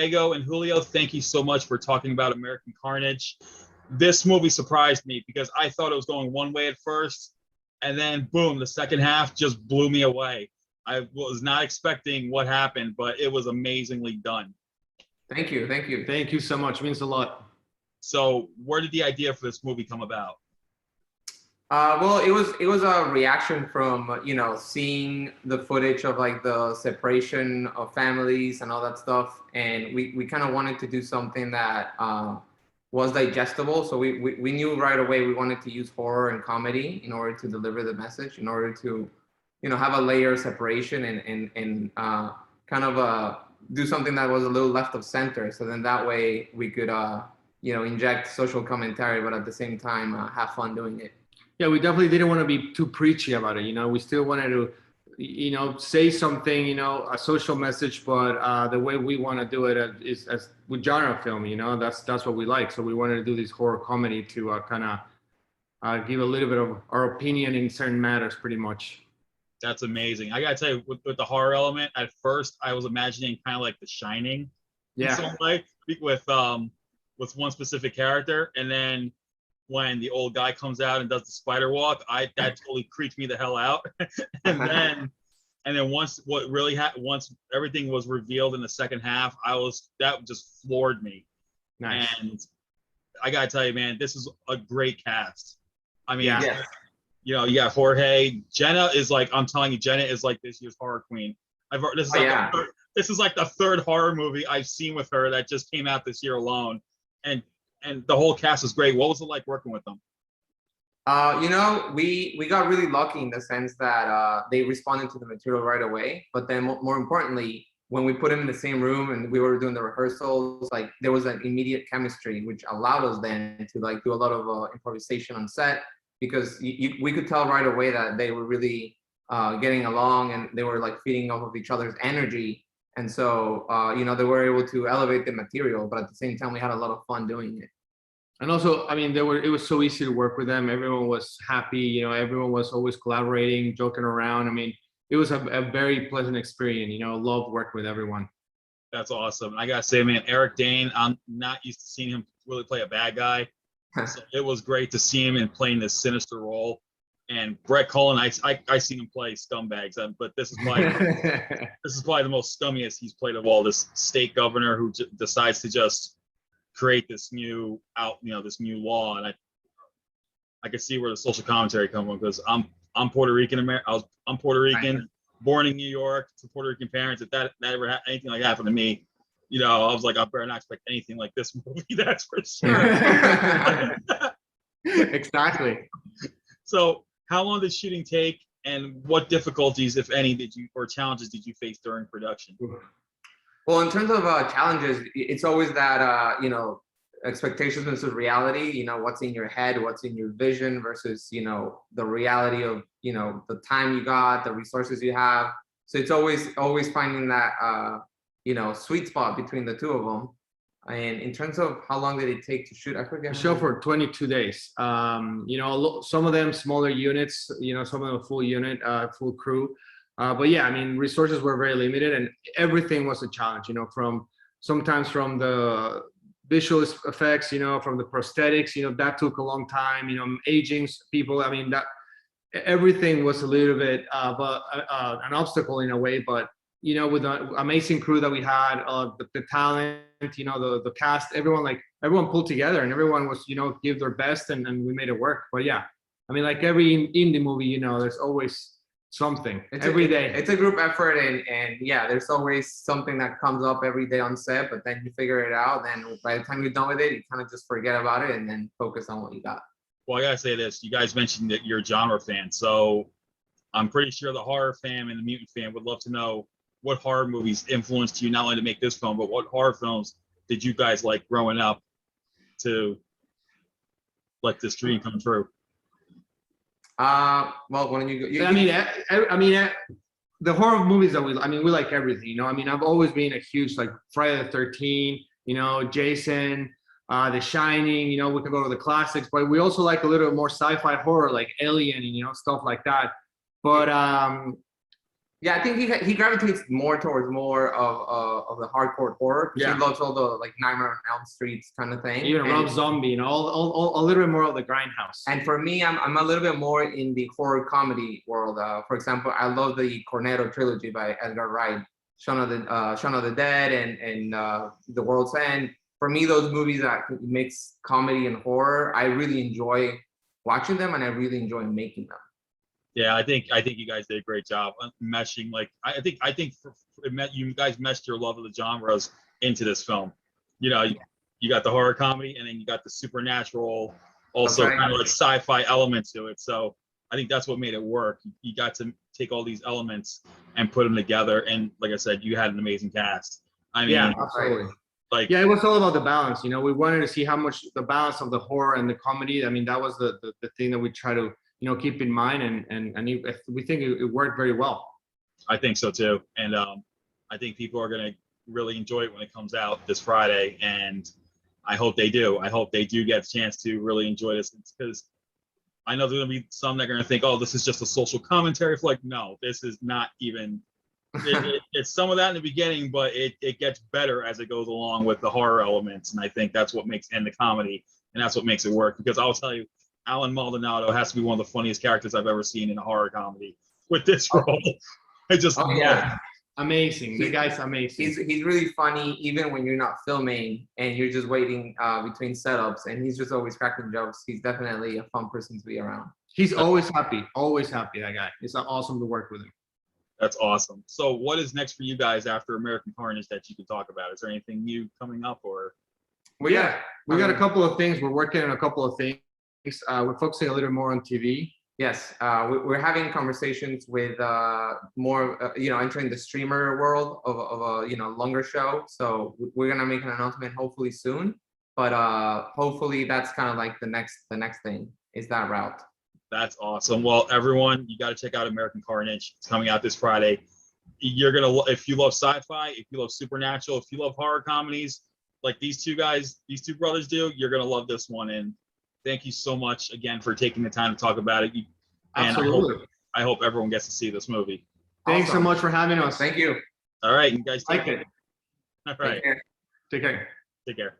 Diego and Julio, thank you so much for talking about American Carnage. This movie surprised me because I thought it was going one way at first, and then boom, the second half just blew me away. I was not expecting what happened, but it was amazingly done. Thank you. Thank you so much. It means a lot. So, where did the idea for this movie come about? Well, it was a reaction from seeing the footage of like the separation of families and all that stuff, and we kind of wanted to do something that was digestible. So we knew right away we wanted to use horror and comedy in order to deliver the message, in order to have a layer of separation and kind of do something that was a little left of center. So then that way we could inject social commentary, but at the same time have fun doing it. Yeah, we definitely didn't want to be too preachy about it. We still wanted to, say something, a social message, but the way we want to do it is as with genre film. That's what we like. So we wanted to do this horror comedy to kind of give a little bit of our opinion in certain matters, pretty much. That's amazing. I gotta tell you, with the horror element, at first I was imagining kind of like The Shining, in some way, with one specific character, and then when the old guy comes out and does the spider walk, that totally creeped me the hell out. and then once once everything was revealed in the second half, that just floored me. Nice. And I gotta tell you, man, this is a great cast. I mean, Yes. You got Jorge. Jenna is like, I'm telling you, Jenna is like this year's horror queen. This is like the third horror movie I've seen with her that just came out this year alone, and the whole cast is great. What was it like working with them? We got really lucky in the sense that they responded to the material right away. But then more importantly, when we put them in the same room and we were doing the rehearsals, like there was an immediate chemistry, which allowed us then to like do a lot of improvisation on set, because we could tell right away that they were really getting along and they were like feeding off of each other's energy. And so, they were able to elevate the material, but at the same time, we had a lot of fun doing it. And also, I mean, it was so easy to work with them. Everyone was happy, everyone was always collaborating, joking around. I mean, it was a very pleasant experience, loved working with everyone. That's awesome. I gotta say, man, Eric Dane, I'm not used to seeing him really play a bad guy. So it was great to see him in playing this sinister role. And Brett Cullen, I seen him play scumbags, but this is probably the most scummiest he's played of all. This state governor who decides to just create this new law, and I can see where the social commentary comes from, because I'm Puerto Rican I'm Puerto Rican, born in New York to Puerto Rican parents. If that ever anything like that happened to me, I was like, I better not expect anything like this movie. That's for sure. Exactly. So, how long did shooting take, and what difficulties, if any, challenges did you face during production? Well, in terms of challenges, it's always that expectations versus reality. What's in your head, what's in your vision versus the reality of the time you got, the resources you have. So it's always finding that sweet spot between the two of them. And in terms of how long did it take to shoot, I forget. The show for 22 days. Some of them smaller units, some of them full unit, full crew. But yeah, I mean, resources were very limited, and everything was a challenge. Sometimes from the visual effects, from the prosthetics, that took a long time. Aging people. I mean, that everything was a little bit but an obstacle in a way. But with the amazing crew that we had, the talent, the cast, everyone pulled together, and everyone was, give their best, and we made it work. But yeah, I mean, like every indie movie, there's always something every day. It's a group effort, and yeah, there's always something that comes up every day on set, but then you figure it out. Then by the time you're done with it, you kind of just forget about it and then focus on what you got. Well, I gotta say this, you guys mentioned that you're a genre fan, so I'm pretty sure the horror fan and the mutant fan would love to know what horror movies influenced you not only to make this film, but what horror films did you guys like growing up to let this dream come true? Well, when the horror movies that we like everything. I've always been a huge Friday the 13th, Jason, The Shining. We can go to the classics, but we also like a little more sci-fi horror, like Alien, stuff like that. But Yeah, I think he gravitates more towards more of the hardcore horror. Yeah. He loves all the like Nightmare on Elm Streets kind of thing. Even Rob Zombie, you know, all a little bit more of the grindhouse. And for me, I'm a little bit more in the horror comedy world. For example, I love the Cornetto trilogy by Edgar Wright, Shaun of the Dead, and The World's End. For me, those movies that mix comedy and horror, I really enjoy watching them, and I really enjoy making them. Yeah, I think you guys did a great job meshing. Like I think you guys meshed your love of the genres into this film. You know, you got the horror comedy, and then you got the supernatural, also kind of like sci-fi element to it. So I think that's what made it work. You got to take all these elements and put them together, and like I said, you had an amazing cast. I mean, yeah, absolutely. Like, yeah, it was all about the balance. You know, we wanted to see how much the balance of the horror and the comedy. I mean, that was the thing that we try to, you know, keep in mind, and we think it worked very well. I think so too, and I think people are gonna really enjoy it when it comes out this Friday, and I hope they do. I hope they do get a chance to really enjoy this, because I know there's gonna be some that are gonna think, oh, this is just a social commentary flick. No, this is not even. It's some of that in the beginning, but it gets better as it goes along with the horror elements, and I think that's what makes and the comedy, and that's what makes it work. Because I'll tell you, Alan Maldonado has to be one of the funniest characters I've ever seen in a horror comedy with this role. I just amazing. The guy's amazing. He's really funny even when you're not filming and you're just waiting between setups, and he's just always cracking jokes. He's definitely a fun person to be around. He's always happy. That guy. It's awesome to work with him. That's awesome. So what is next for you guys after American Carnage that you can talk about? Is there anything new coming up, or? Well, yeah, we got a couple of things. We're working on a couple of things. We're focusing a little more on TV. Yes, we're having conversations with more, entering the streamer world of a, longer show. So we're gonna make an announcement hopefully soon. But hopefully that's kind of like the next thing is that route. That's awesome. Well, everyone, you got to check out American Carnage. It's coming out this Friday. You're gonna, if you love sci-fi, if you love supernatural, if you love horror comedies, like these two brothers do, you're gonna love this one. And thank you so much again for taking the time to talk about it. Absolutely. I hope everyone gets to see this movie. Thanks so much for having us. Thank you. All right, you guys take care. All right. Take care. Take care.